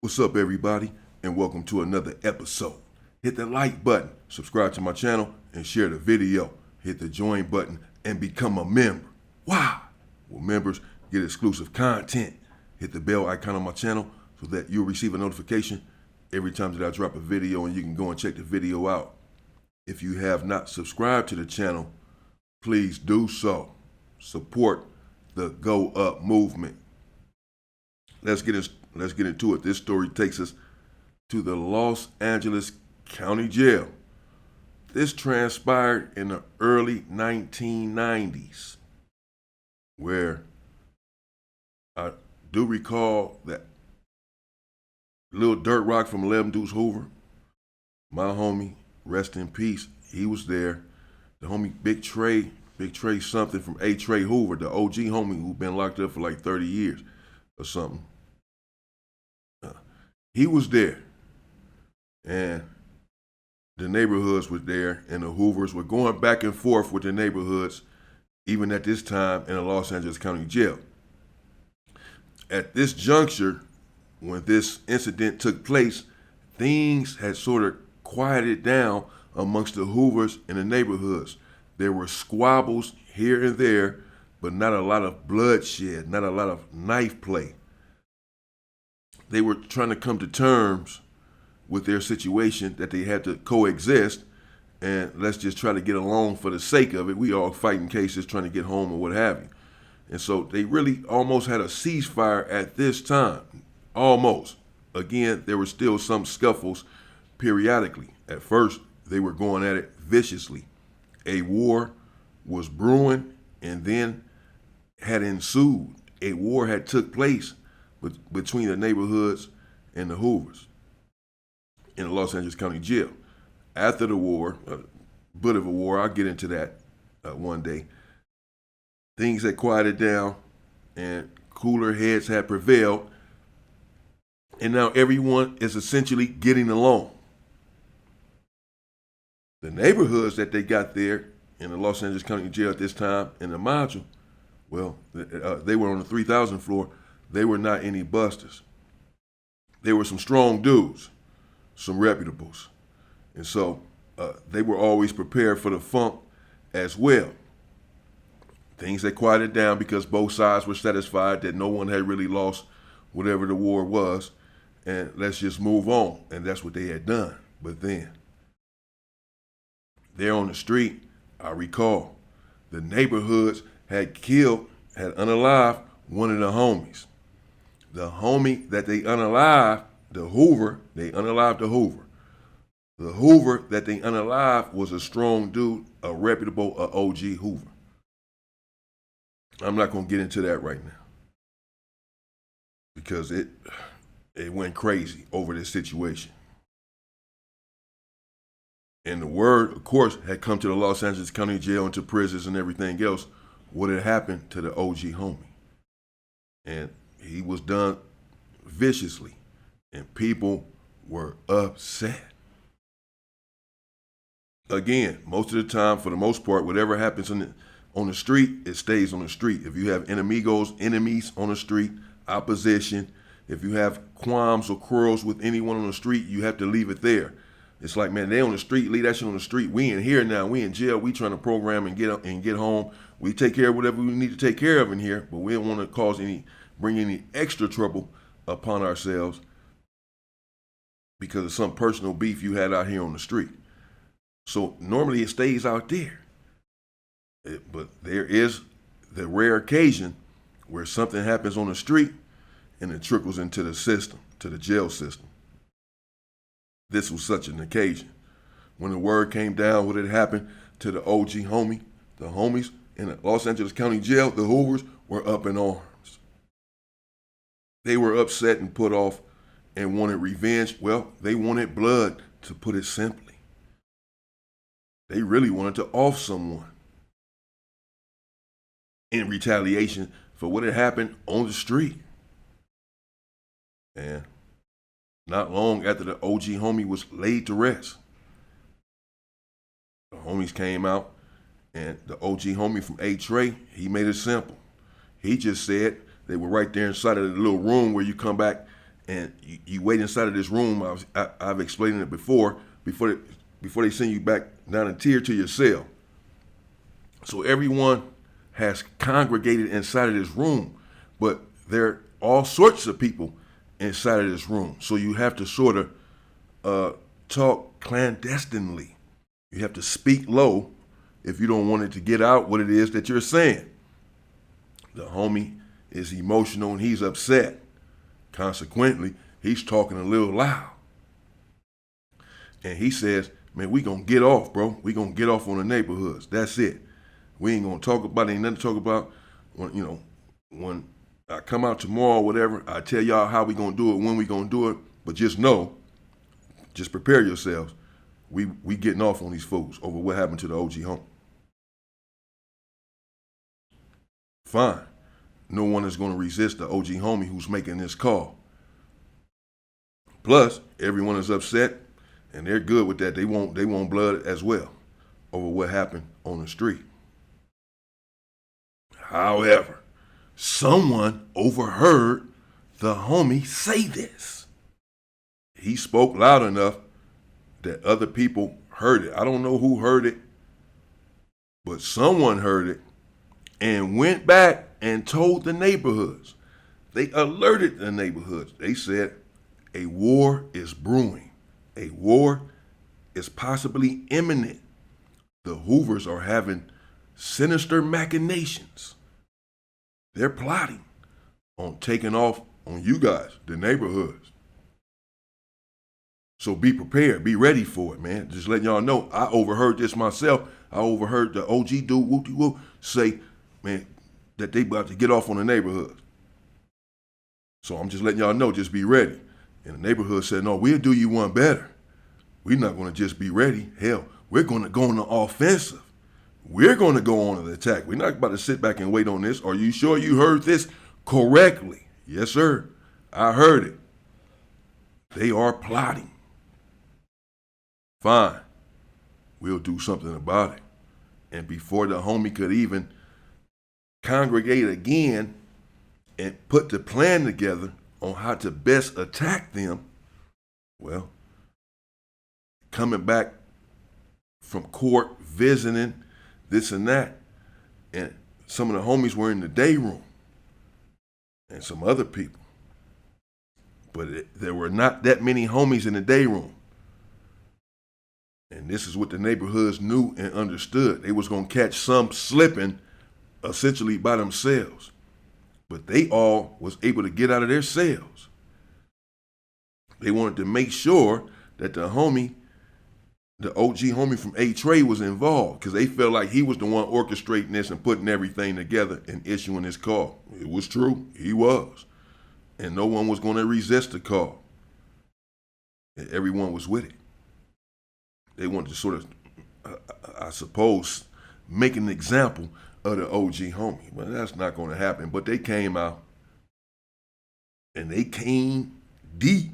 What's up, everybody, and welcome to another episode. Hit the like button, subscribe to my channel, and share the video. Hit the join button and become a member. Wow! Well, members get exclusive content. Hit the bell icon on my channel so that you'll receive a notification every time that I drop a video, and you can go and check the video out. If you have not subscribed to the channel, please do so. Support the Go Up movement. Let's get into it. This story takes us to the Los Angeles County Jail. This transpired in the early 1990s, where I do recall that Lil Dirt Rock from 11 Deuce Hoover, my homie, rest in peace, he was there. The homie Big Trey something from A. Trey Hoover, the OG homie who been locked up for like 30 years or something. He was there, and the neighborhoods were there, and the Hoovers were going back and forth with the neighborhoods, even at this time in the Los Angeles County Jail. At this juncture, when this incident took place, things had sort of quieted down amongst the Hoovers in the neighborhoods. There were squabbles here and there, but not a lot of bloodshed, not a lot of knife play. They were trying to come to terms with their situation, that they had to coexist, and let's just try to get along for the sake of it. We all fighting cases, trying to get home or what have you. And so they really almost had a ceasefire at this time. Almost. Again, there were still some scuffles periodically. At first, they were going at it viciously. A war was brewing and then had ensued. A war had took place between the neighborhoods and the Hoovers in the Los Angeles County Jail. After the war, a bit of a war, I'll get into that one day, things had quieted down and cooler heads had prevailed, and now everyone is essentially getting along. The neighborhoods that they got there in the Los Angeles County Jail at this time in the module, well, they were on the 3,000 floor. They were not any busters. They were some strong dudes, some reputables. And so they were always prepared for the funk as well. Things had quieted down because both sides were satisfied that no one had really lost whatever the war was, and let's just move on. And that's what they had done. But then, there on the street, I recall, the neighborhoods had unalived one of the homies. The homie that they unalived, the Hoover, they unalived the Hoover. The Hoover that they unalived was a strong dude, a reputable, a OG Hoover. I'm not going to get into that right now because it went crazy over this situation. And the word, of course, had come to the Los Angeles County Jail and to prisons and everything else, what had happened to the OG homie. And he was done viciously, and people were upset. Again, most of the time, for the most part, whatever happens on the street, it stays on the street. If you have enemies on the street, opposition, if you have qualms or quarrels with anyone on the street, you have to leave it there. It's like, man, they on the street, leave that shit on the street. We in here now, we in jail, we trying to program and get home. We take care of whatever we need to take care of in here, but we don't want to bring any extra trouble upon ourselves because of some personal beef you had out here on the street. So normally it stays out there. But there is the rare occasion where something happens on the street and it trickles into the system, to the jail system. This was such an occasion. When the word came down, what had happened to the OG homie, the homies in the Los Angeles County Jail, the Hoovers were up in arms. They were upset and put off and wanted revenge. Well, they wanted blood, to put it simply. They really wanted to off someone in retaliation for what had happened on the street. And not long after the OG homie was laid to rest, the homies came out, and the OG homie from A. Trey, he made it simple. He just said, they were right there inside of the little room where you come back and you wait inside of this room. I've explained it before they send you back down a tier to your cell. So everyone has congregated inside of this room, but there are all sorts of people inside of this room. So you have to sort of talk clandestinely. You have to speak low if you don't want it to get out what it is that you're saying. The homie is emotional and he's upset. Consequently, he's talking a little loud. And he says, man, we gonna get off, bro. We gonna get off on the neighborhoods. That's it. We ain't gonna talk about it. Ain't nothing to talk about. When I come out tomorrow or whatever, I tell y'all how we gonna do it, when we gonna do it. But just know, just prepare yourselves. We getting off on these fools over what happened to the OG home. Fine. No one is going to resist the OG homie who's making this call. Plus, everyone is upset, and they're good with that. They want blood as well over what happened on the street. However, someone overheard the homie say this. He spoke loud enough that other people heard it. I don't know who heard it, but someone heard it and went back and told the neighborhoods. They alerted the neighborhoods. They said, a war is brewing. A war is possibly imminent. The Hoovers are having sinister machinations. They're plotting on taking off on you guys, the neighborhoods. So be prepared, be ready for it, man. Just letting y'all know, I overheard this myself. I overheard the OG dude, whoop-de-whoop, say, man, that they about to get off on the neighborhood. So I'm just letting y'all know, just be ready. And the neighborhood said, no, we'll do you one better. We're not going to just be ready. Hell, we're going to go on the offensive. We're going to go on an attack. We're not about to sit back and wait on this. Are you sure you heard this correctly? Yes, sir. I heard it. They are plotting. Fine. We'll do something about it. And before the homie could even congregate again and put the plan together on how to best attack them, well, coming back from court, visiting, this and that, and some of the homies were in the dayroom and some other people. But there were not that many homies in the dayroom. And this is what the neighborhoods knew and understood. They was going to catch some slipping essentially by themselves. But they all was able to get out of their cells. They wanted to make sure that the homie, the OG homie from A-Trey was involved because they felt like he was the one orchestrating this and putting everything together and issuing this call. It was true. He was. And no one was going to resist the call. And everyone was with it. They wanted to sort of, I suppose, make an example of the OG homie. But that's not going to happen. But they came out and they came deep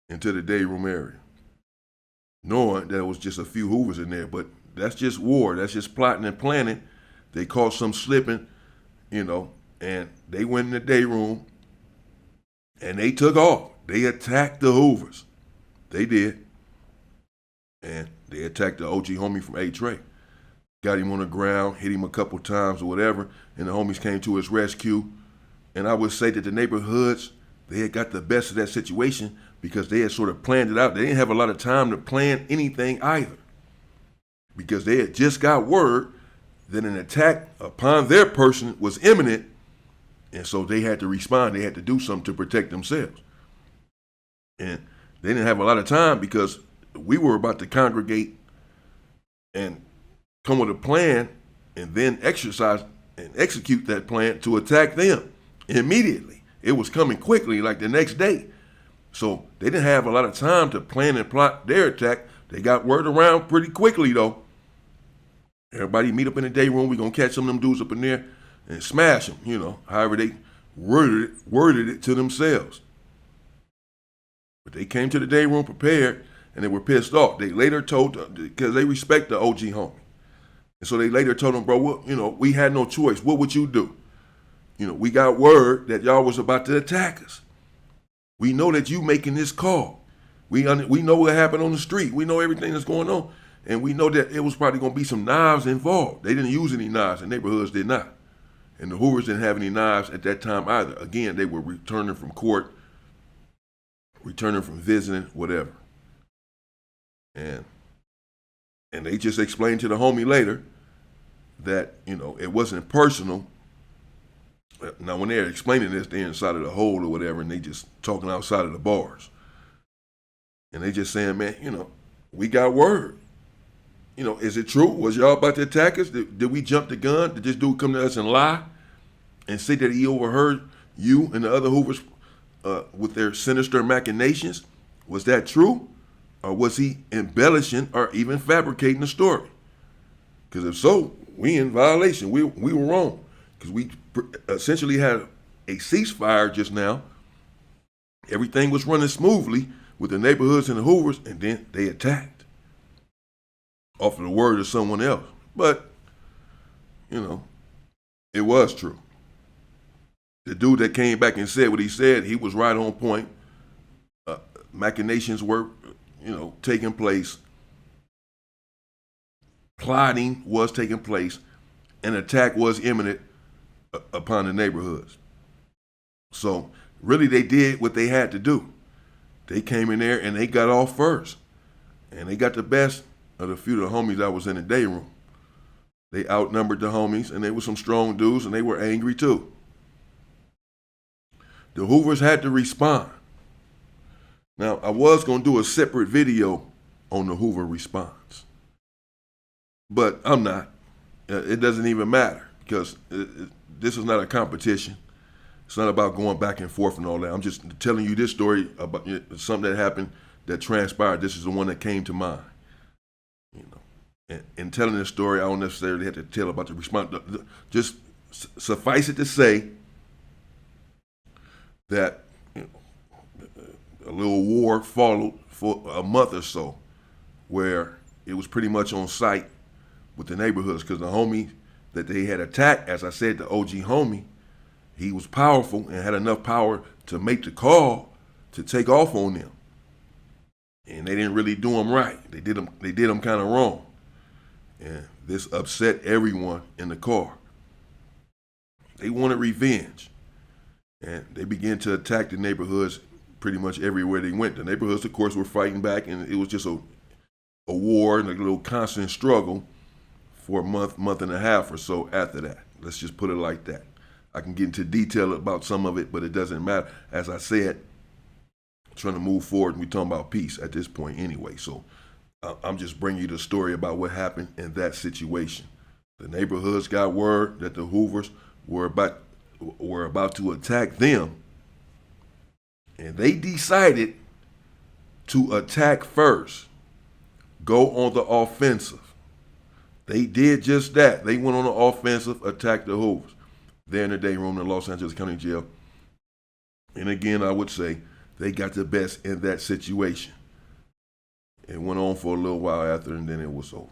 into the dayroom area, knowing there was just a few Hoovers in there. But that's just war. That's just plotting and planning. They caught some slipping, and they went in the dayroom and they took off. They attacked the Hoovers. They did. And they attacked the OG homie from A-Trey. Got him on the ground, hit him a couple times or whatever, and the homies came to his rescue. And I would say that the neighborhoods, they had got the best of that situation because they had sort of planned it out. They didn't have a lot of time to plan anything either because they had just got word that an attack upon their person was imminent, and so they had to respond. They had to do something to protect themselves. And they didn't have a lot of time because we were about to congregate and come with a plan and then exercise and execute that plan to attack them immediately. It was coming quickly, like the next day. So they didn't have a lot of time to plan and plot their attack. They got word around pretty quickly, though. Everybody meet up in the day room. We're going to catch some of them dudes up in there and smash them, however they worded it to themselves. But they came to the day room prepared, and they were pissed off. They later told, because they respect the OG homie. And so they later told him, bro, we had no choice. What would you do? We got word that y'all was about to attack us. We know that you making this call. We know what happened on the street. We know everything that's going on. And we know that it was probably going to be some knives involved. They didn't use any knives. The neighborhoods did not. And the Hoovers didn't have any knives at that time either. Again, they were returning from court, returning from visiting, whatever. And they just explained to the homie later that, it wasn't personal. Now, when they're explaining this, they're inside of the hole or whatever, and they just talking outside of the bars. And they just saying, man, we got word. Is it true? Was y'all about to attack us? Did we jump the gun? Did this dude come to us and lie and say that he overheard you and the other Hoovers with their sinister machinations? Was that true? Or was he embellishing or even fabricating the story? Because if so, we in violation. We were wrong. Because we essentially had a ceasefire just now. Everything was running smoothly with the neighborhoods and the Hoovers, and then they attacked off of the word of someone else. But, it was true. The dude that came back and said what he said, he was right on point. Machinations were, taking place. Plotting was taking place. An attack was imminent upon the neighborhoods. So, really, they did what they had to do. They came in there and they got off first. And they got the best of the few of the homies that was in the day room. They outnumbered the homies, and they were some strong dudes, and they were angry too. The Hoovers had to respond. Now, I was going to do a separate video on the Hoover response, but I'm not. It doesn't even matter, because this is not a competition. It's not about going back and forth and all that. I'm just telling you this story about something that happened that transpired. This is the one that came to mind. In telling this story, I don't necessarily have to tell about the response. Just suffice it to say that a little war followed for a month or so, where it was pretty much on site with the neighborhoods, because the homie that they had attacked, as I said, the OG homie, he was powerful and had enough power to make the call to take off on them. And they didn't really do him right. They did him kind of wrong. And this upset everyone in the car. They wanted revenge. And they began to attack the neighborhoods pretty much everywhere they went. The neighborhoods, of course, were fighting back, and it was just a war and a little constant struggle for a month and a half or so after that. Let's just put it like that. I can get into detail about some of it, but it doesn't matter. As I said, trying to move forward, and we're talking about peace at this point anyway. So I'm just bringing you the story about what happened in that situation. The neighborhoods got word that the Hoovers were about to attack them, and they decided to attack first, go on the offensive. They did just that. They went on the offensive, attacked the Hoovers. They're in the day room in the Los Angeles County Jail. And again, I would say they got the best in that situation. It went on for a little while after, and then it was over.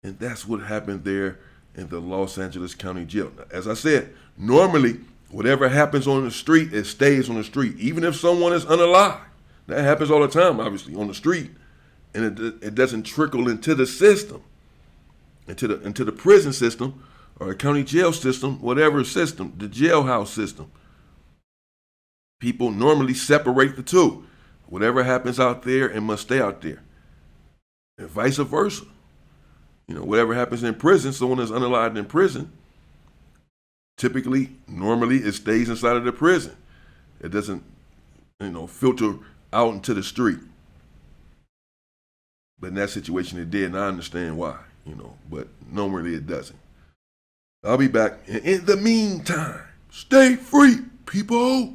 And that's what happened there in the Los Angeles County Jail. Now, as I said, normally, whatever happens on the street, it stays on the street, even if someone is unalive. That happens all the time, obviously, on the street. And it doesn't trickle into the system, into the prison system or the county jail system, whatever system, the jailhouse system. People normally separate the two. Whatever happens out there, it must stay out there. And vice versa. Whatever happens in prison, someone that's unalived in prison, typically, normally, it stays inside of the prison. It doesn't, filter out into the street. But in that situation, it did, and I understand why, but normally it doesn't. I'll be back. And in the meantime, stay free, people.